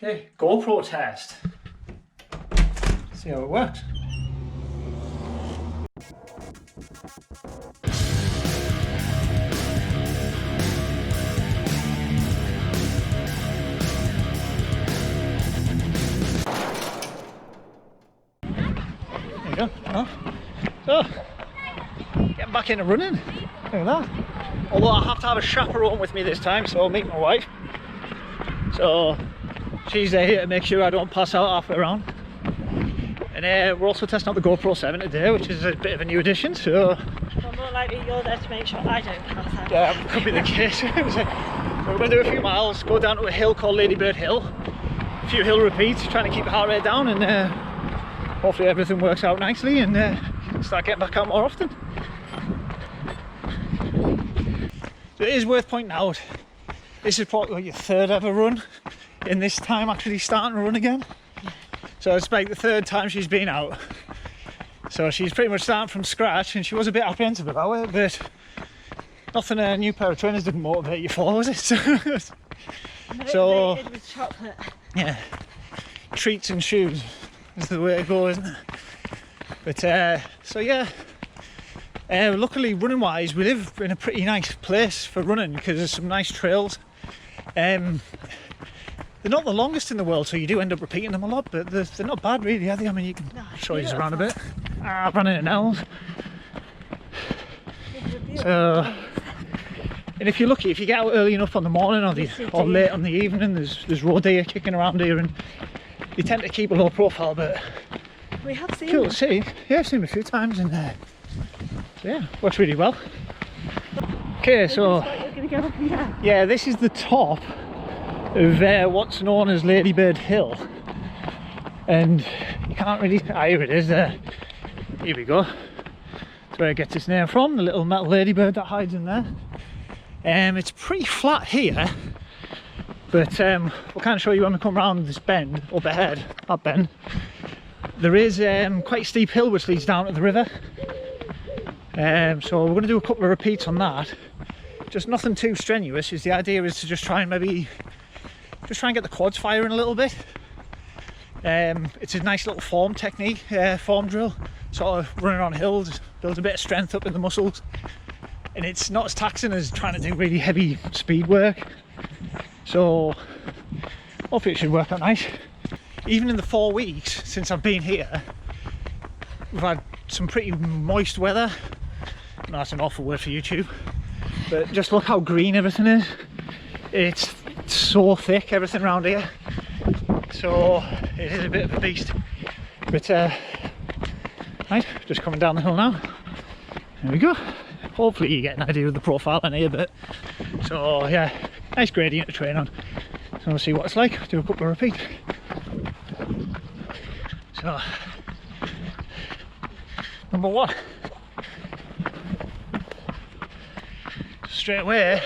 Okay, GoPro test. See how it works. There you go. So, getting back into running. Look at that. Although I have to have a chaperone with me this time, so I'll meet my wife. So she's there here to make sure I don't pass out halfway around. And we're also testing out the GoPro 7 today, which is a bit of a new addition. So more likely you're there to make sure I don't pass out. Yeah, that could be the case. So we're going to do a few miles, go down to a hill called Ladybird Hill. A few hill repeats, trying to keep the heart rate down, and hopefully everything works out nicely and start getting back out more often. So it is worth pointing out, this is probably like your third ever run in this time actually starting to run again. So it's like the third time she's been out. So she's pretty much starting from scratch, and she was a bit apprehensive about it, but nothing a new pair of trainers didn't motivate you for, was it? So with chocolate. Yeah, treats and shoes is the way to go, isn't it? But so yeah, luckily running wise we live in a pretty nice place for running because there's some nice trails. They're not the longest in the world, so you do end up repeating them a lot, but they're not bad really, are they? I mean, you can show you around a bit. I've run into elves. So, and if you're lucky, if you get out early enough on the morning or late on the evening, there's roe deer kicking around here, and they tend to keep a low profile, but we have seen cool them. to see. Yeah, I've seen them a few times, and so yeah, works really well. Okay, so yeah, this is the top of what's known as Ladybird Hill, and you can't really, here it is there. Here we go. That's where it gets its name from, the little metal ladybird that hides in there. It's pretty flat here, but we'll kind of show you when we come around this bend up ahead, that bend. There is quite a steep hill which leads down to the river. So we're going to do a couple of repeats on that. Just nothing too strenuous. The idea is to just try and get the quads firing a little bit. It's a nice little form technique, form drill, sort of running on hills, builds a bit of strength up in the muscles, and it's not as taxing as trying to do really heavy speed work. So hopefully it should work out nice. Even in the 4 weeks since I've been here, we've had some pretty moist weather. No, that's an awful word for YouTube, but just look how green everything is. It's so thick, everything around here, so it is a bit of a beast. But right, just coming down the hill now. There we go. Hopefully you get an idea of the profile in here, but so yeah, nice gradient to train on. So we'll see what it's like. Do a couple of repeats. So number one, straight away,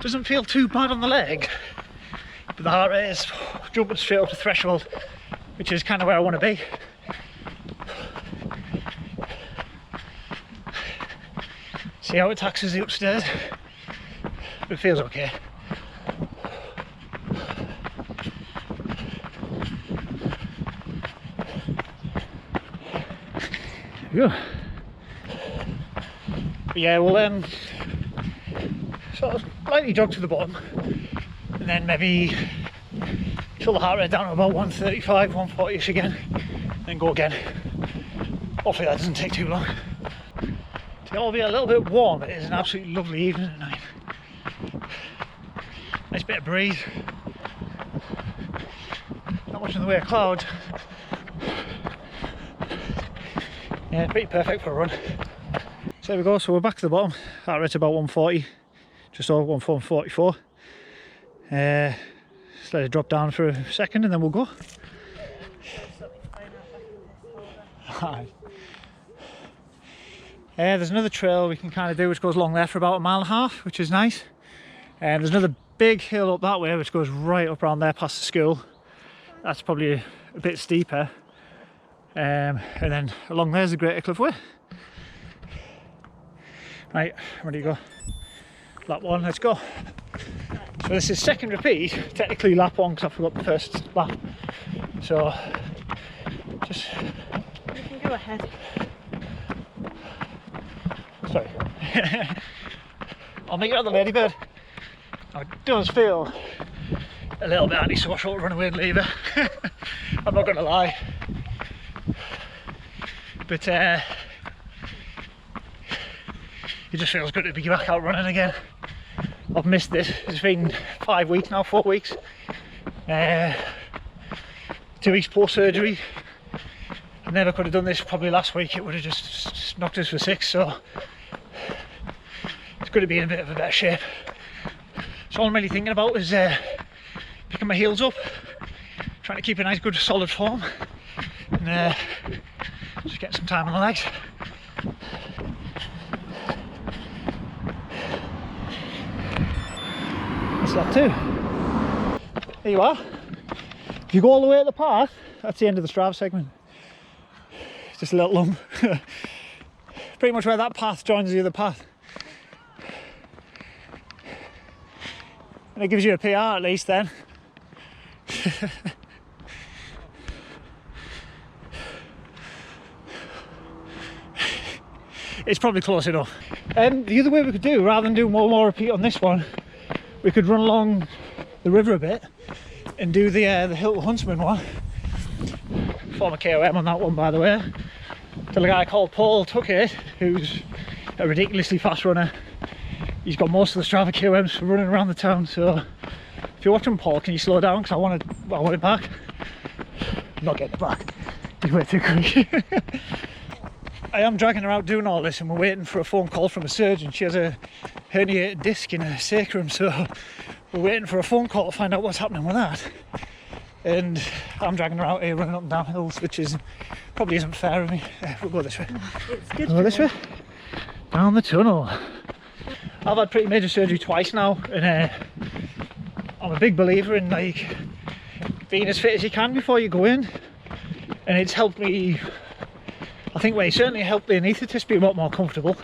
doesn't feel too bad on the leg, but the heart rate is jumping straight up to threshold, which is kind of where I want to be. See how it taxes the upstairs? It feels okay. There we go. But yeah, we'll sort of lightly jog to the bottom, and then maybe chill the heart rate down to about 135, 140ish again, then go again. Hopefully that doesn't take too long. It'll be a little bit warm. It is an absolutely lovely evening at night. Nice bit of breeze. Not much in the way of clouds. Yeah, pretty perfect for a run. So there we go, so we're back to the bottom. Heart rate's about 140, just over 144. Just let it drop down for a second and then we'll go. There's another trail we can kind of do which goes along there for about 1.5 miles, which is nice. And there's another big hill up that way which goes right up around there past the school. That's probably a bit steeper. And then along there's the Greater Cliff Way. Right, ready to go. That one, let's go. So this is second repeat, technically lap 1 because I forgot the first lap. So just... You can go ahead. Sorry. I'll make it on the Ladybird. Oh, it does feel a little bit antisocial to run away and leave her. I'm not going to lie. But it just feels good to be back out running again. I've missed this. It's been 5 weeks now, 4 weeks. 2 weeks post surgery. I never could have done this probably last week. It would have just knocked us for 6. So it's good to be in a bit of a better shape. So all I'm really thinking about is picking my heels up, trying to keep a nice good solid form, and just get some time on the legs. That's that too. There you are. If you go all the way at the path, that's the end of the Strava segment. Just a little lump. Pretty much where that path joins the other path. And it gives you a PR at least then. It's probably close enough. The other way we could do, rather than do one more repeat on this one, we could run along the river a bit and do the Hill Huntsman one. Former KOM on that one, by the way. To a guy called Paul Tuckett, who's a ridiculously fast runner. He's got most of the Strava KOMs for running around the town, so if you're watching Paul, can you slow down, because I want it back. I'm not getting it back, he's way too quick. I am dragging her out doing all this, and we're waiting for a phone call from a surgeon. She has a herniated disc in her sacrum, so we're waiting for a phone call to find out what's happening with that. And I'm dragging her out here running up and down hills, which is probably isn't fair of me. We'll go this way. It's good. We'll go this way. Down the tunnel. I've had pretty major surgery twice now, and I'm a big believer in like being as fit as you can before you go in, and it's helped me. I think it certainly helped the anaesthetist be a lot more comfortable,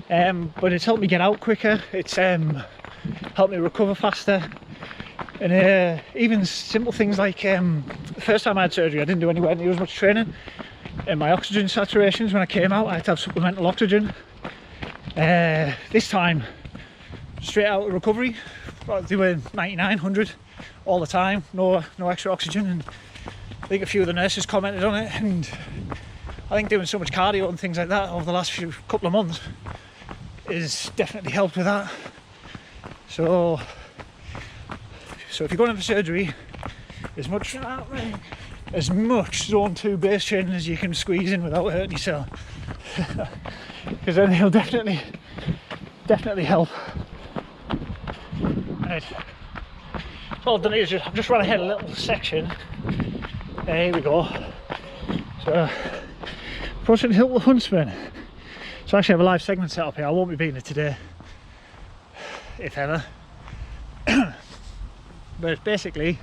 but it's helped me get out quicker. It's helped me recover faster, and even simple things like the first time I had surgery, I didn't do anywhere near as much training, and my oxygen saturations when I came out, I had to have supplemental oxygen. This time, straight out of recovery, they were 99, 100 all the time, no extra oxygen, and I think a few of the nurses commented on it, and I think doing so much cardio and things like that over the last couple of months has definitely helped with that. So if you're going in for surgery, as much zone 2 base training as you can squeeze in without hurting yourself, because then it'll definitely help. Right. So all I've done is I've just run ahead a little section. There we go. So approaching Hill Huntsman. So I actually have a live segment set up here. I won't be beating it today, if ever. But basically,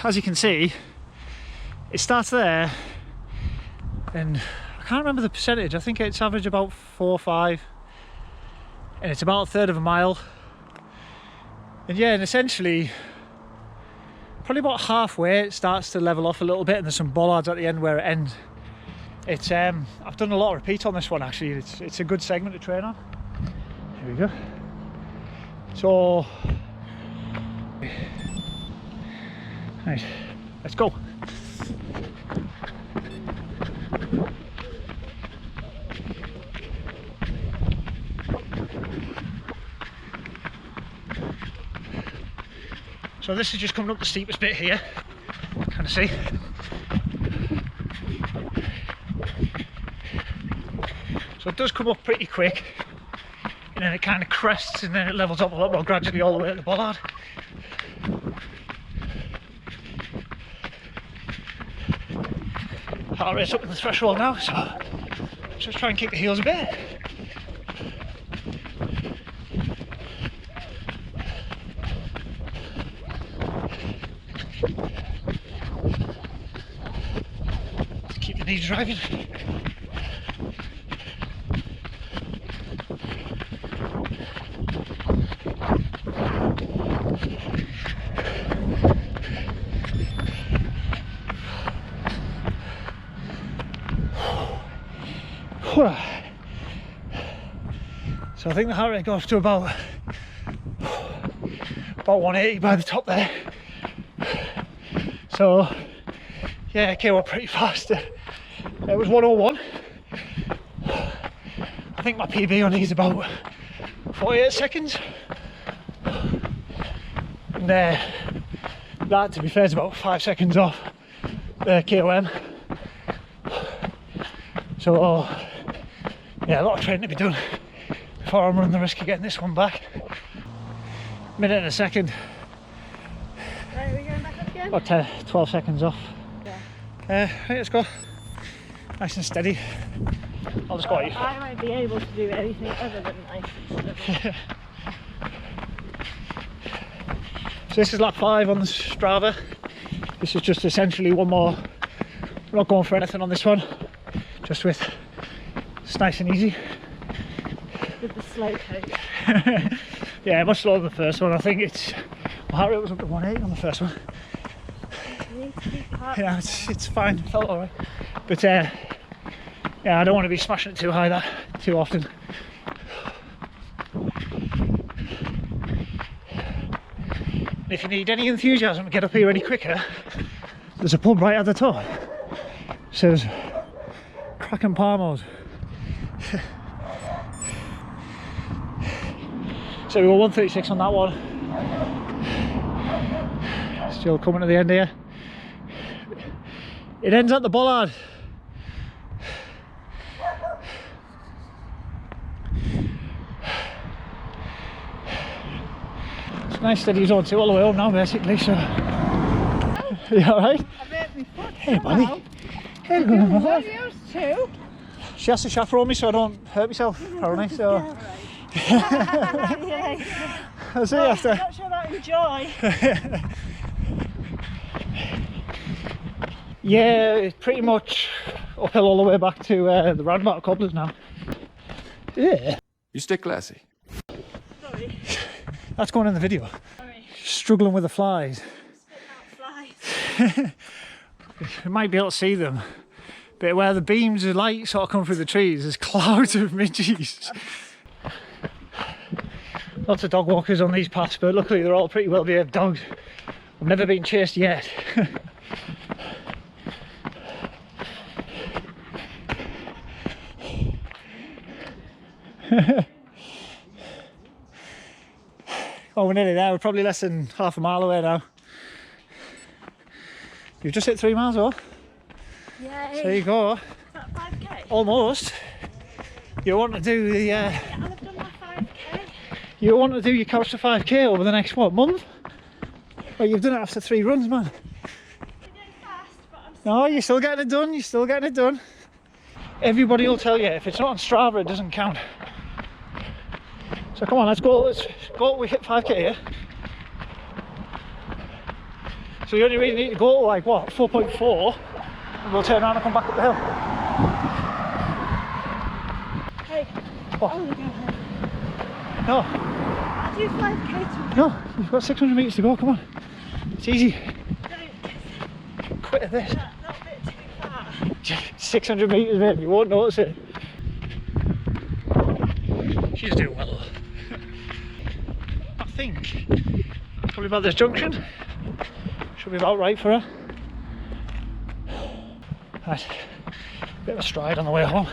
as you can see, it starts there, and I can't remember the percentage. I think it's average about 4 or 5, and it's about a third of a mile. And yeah, and essentially, probably about halfway it starts to level off a little bit, and there's some bollards at the end where it ends. It's I've done a lot of repeats on this one actually. It's a good segment to train on. Here we go. So, right, let's go. So this is just coming up the steepest bit here, kind of see. So it does come up pretty quick, and then it kind of crests, and then it levels up a lot more gradually all the way at the bollard. Heart rate's up in the threshold now, so just try and kick the heels a bit. Keep the knees driving. So I think the heart rate got up to about 180 by the top there. So yeah, it came up pretty fast. It was 101. I think my PB on these is about 48 seconds. And that, to be fair, is about 5 seconds off KOM. So yeah, a lot of training to be done before I'm running the risk of getting this one back. Minute and a second. Right, are we going back up again? About 12 seconds off. Yeah. Right, let's go. Nice and steady. I'll just go at you. I might be able to do anything other than nice and steady. So this is lap 5 on the Strava. This is just essentially one more. We're not going for anything on this one. Just with, it's nice and easy. With the slow coach. Yeah, much slower than the first one. I think it's, my heart rate was up to 180 on the first one. You need to keep heart Yeah, it's fine. It felt alright. But yeah, I don't want to be smashing it too high too often. If you need any enthusiasm to get up here any quicker, there's a pub right at the top. It says Kraken Palmos. So we were 136 on that one. Still coming to the end here. It ends at the bollard. It's nice steady zone 2 all the way home now basically, so. You alright? I hurt my foot. Hey buddy. Hey good Well, yours too. She has to chaperone me so I don't hurt myself apparently, so. I'll see you after. I'm not sure about enjoy. Yeah, it's pretty much uphill all the way back to the roundabout cobblers now. Yeah. You stay classy. Sorry. That's going in the video. Sorry. Struggling with the flies. Spit out flies. You might be able to see them, but where the beams of light sort of come through the trees, there's clouds of midges. Lots of dog walkers on these paths, but luckily they're all pretty well behaved dogs. I've never been chased yet. Oh, we're nearly there. We're probably less than half a mile away now. You've just hit 3 miles off. Yay. There you go. Is that 5k? Almost. You want to do the Yeah, I'll have done my 5k. you want to do your couch to 5k over the next what, month? Well, you've done it after 3 runs, man. I'm going fast, but I'm still... No, you're still getting it done. You're still getting it done. Everybody will tell you if it's not on Strava, it doesn't count. So come on, let's go. Let's go. We hit 5k here. So you only really need to go like what, 4.4, and we'll turn around and come back up the hill. Hey. What? Oh, look ahead. No, I'll do 5k to... no, you've got 600 metres to go. Come on, it's easy. Don't... Quit at this. That bit too far. 600 metres, mate. You won't notice it. She's doing well. I think probably about this junction. Should be about right for her. Right, bit of a stride on the way home.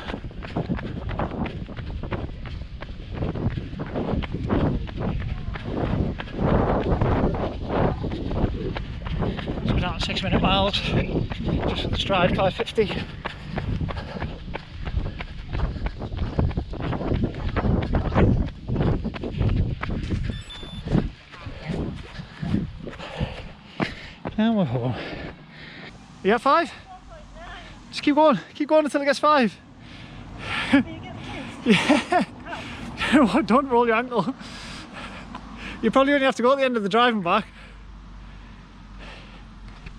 So we're down at 6-minute miles, just for the stride, 550. And we're home. You at 5? Just keep going until it gets 5. Yeah. Well, don't roll your ankle. You probably only have to go at the end of the drive and back.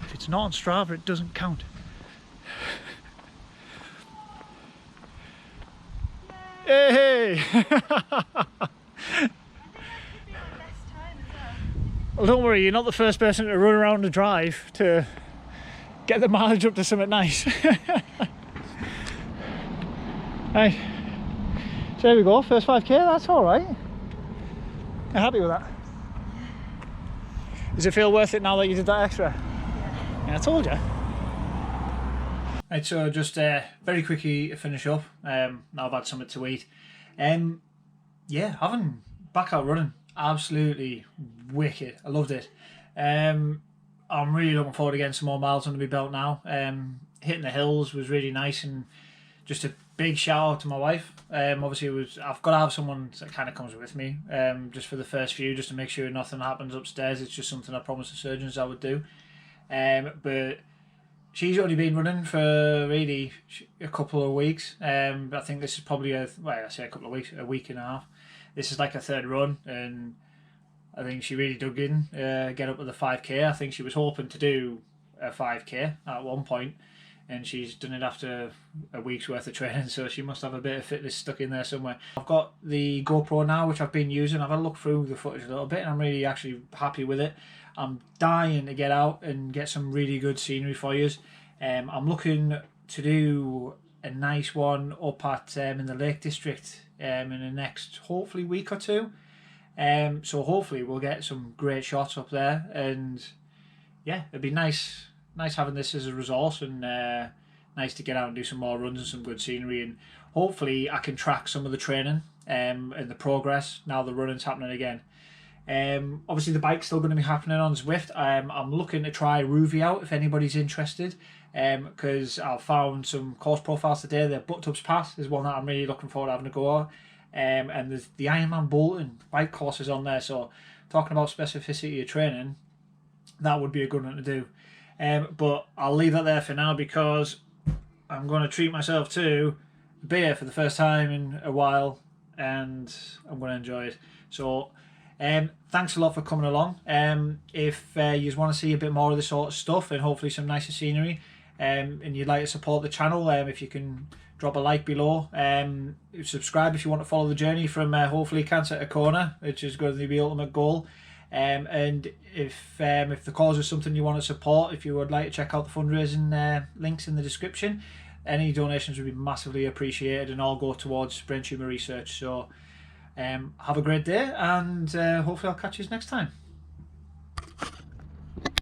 If it's not on Strava, it doesn't count. Hey! Well, don't worry, you're not the first person to run around the drive to get the mileage up to something nice. Right, so there we go, first 5k, that's alright. You're happy with that? Does it feel worth it now that you did that extra? Yeah, I told you. Right, so just very quickly to finish up, now I've had something to eat. Yeah, having back out running, absolutely wicked. I loved it. I'm really looking forward to getting some more miles under my belt now. Hitting the hills was really nice, and just a big shout out to my wife. Obviously, I've got to have someone that kind of comes with me, just for the first few, just to make sure nothing happens upstairs. It's just something I promised the surgeons I would do. But she's only been running for really a couple of weeks. I think this is probably I say a couple of weeks, a week and a half. This is like a third run, and I think she really dug in, get up to the 5k. I think she was hoping to do a 5k at one point, and she's done it after a week's worth of training, so she must have a bit of fitness stuck in there somewhere. I've got the GoPro now, which I've been using. I've had a look through the footage a little bit, and I'm really actually happy with it. I'm dying to get out and get some really good scenery for you. I'm looking to do a nice one up at in the Lake District in the next hopefully week or two. So hopefully we'll get some great shots up there, and yeah, it'd be nice having this as a resource, and nice to get out and do some more runs and some good scenery, and hopefully I can track some of the training and the progress now the running's happening again. Obviously the bike's still going to be happening on Zwift. I'm looking to try Ruby out if anybody's interested, because I found some course profiles today. The Butt Tubs Pass is one that I'm really looking forward to having a go at, and there's the Ironman Bolton bike courses on there, so talking about specificity of training, that would be a good one to do. But I'll leave that there for now, because I'm going to treat myself to beer for the first time in a while, and I'm going to enjoy it. So thanks a lot for coming along. If you want to see a bit more of this sort of stuff and hopefully some nicer scenery, and you'd like to support the channel, if you can drop a like below, subscribe if you want to follow the journey from hopefully cancer to Kona, which is going to be the ultimate goal. And if the cause is something you want to support, if you would like to check out the fundraising links in the description, any donations would be massively appreciated, and all go towards brain tumour research. So have a great day, and hopefully I'll catch you next time.